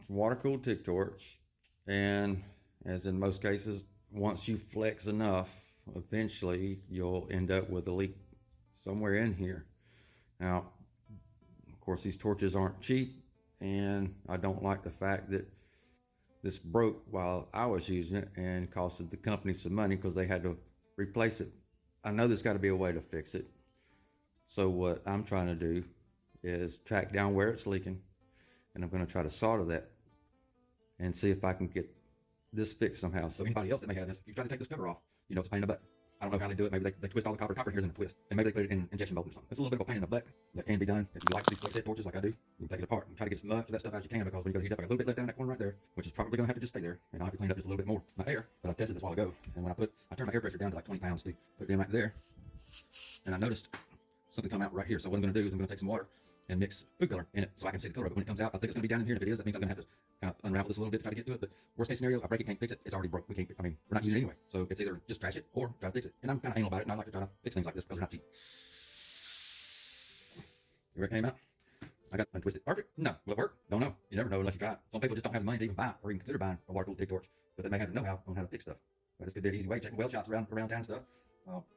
It's a water-cooled TIG torch, and as in most cases, once you flex enough, eventually you'll end up with a leak somewhere in here. Now, of course, these torches aren't cheap, and I don't like the fact that this broke while I was using it and costed the company some money because they had to replace it. I know there's got to be a way to fix it. So what I'm trying to do is track down where it's leaking, and I'm going to try to solder that and see if I can get this fixed somehow. So anybody else that may have this, if you try to take this cover off, you know it's a pain in the butt. I don't know how they do it. Maybe they twist all the copper here's in a twist, and maybe they put it in injection molding or something. It's a little bit of a pain in the butt that can be done. If you like these flex head torches like I do, you can take it apart and try to get as much of that stuff as you can, because when you go to heat up, I got a little bit left down in that corner right there, which is probably going to have to just stay there, and I'll have to clean up just a little bit more. My air, but I tested this a while ago, and when I turned my air pressure down to like 20 pounds to put it in right there, and I noticed something come out right here. So what I'm going to do is I'm going to take some water and mix food color in it so I can see the color of it when it comes out. I think it's going to be down in here, and if it is, that means I'm going to have to kind of unravel this a little bit to try to get to it. But worst case scenario, I break it, can't fix it. It's already broke. We're not using it anyway. So it's either just trash it or try to fix it. And I'm kind of anal about it, and I like to try to fix things like this because they're not cheap. See where it came out? I got untwisted. Perfect? No. Will it work? Don't know. You never know unless you try it. Some people just don't have the money to even buy or even consider buying a water-cooled TIG torch, but they may have the know-how on how to fix stuff. But this could be an easy way. Checking weld shops around town and stuff.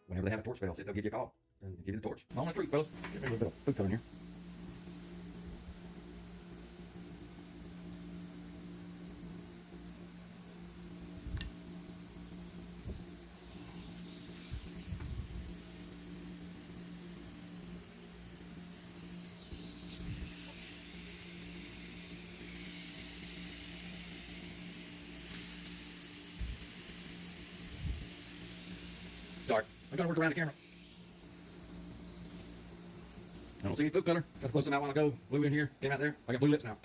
Whenever they have a torch fail, they'll give you a call and give you the torch. On the truth, fellas. Get me a little bit of food color in here. Sorry, I'm trying to work around the camera. I don't see any food color. Got to close them out while I go. Blue in here, came out there. I got blue lips now.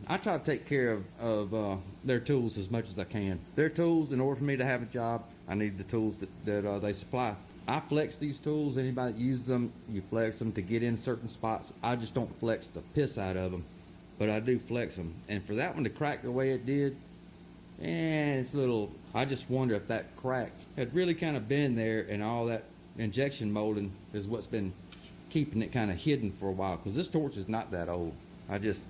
I try to take care of their tools as much as I can. Their tools, in order for me to have a job, I need the tools that they supply. I flex these tools. Anybody that uses them, you flex them to get in certain spots. I just don't flex the piss out of them, but I do flex them. And for that one to crack the way it did, it's little, I just wonder if that crack had really kind of been there, and all that injection molding is what's been keeping it kind of hidden for a while, because this torch is not that old. I just,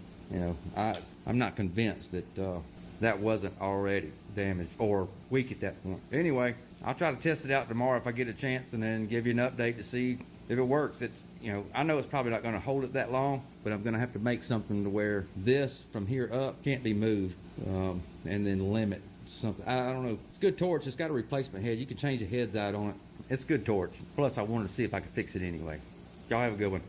I'm not convinced that that wasn't already damaged or weak at that point. Anyway, I'll try to test it out tomorrow if I get a chance, and then give you an update to see if it works. It's, I know it's probably not going to hold it that long, but I'm going to have to make something to where this from here up can't be moved, and then limit something. I don't know. It's a good torch. It's got a replacement head. You can change the heads out on it. It's a good torch. Plus, I wanted to see if I could fix it anyway. Y'all have a good one.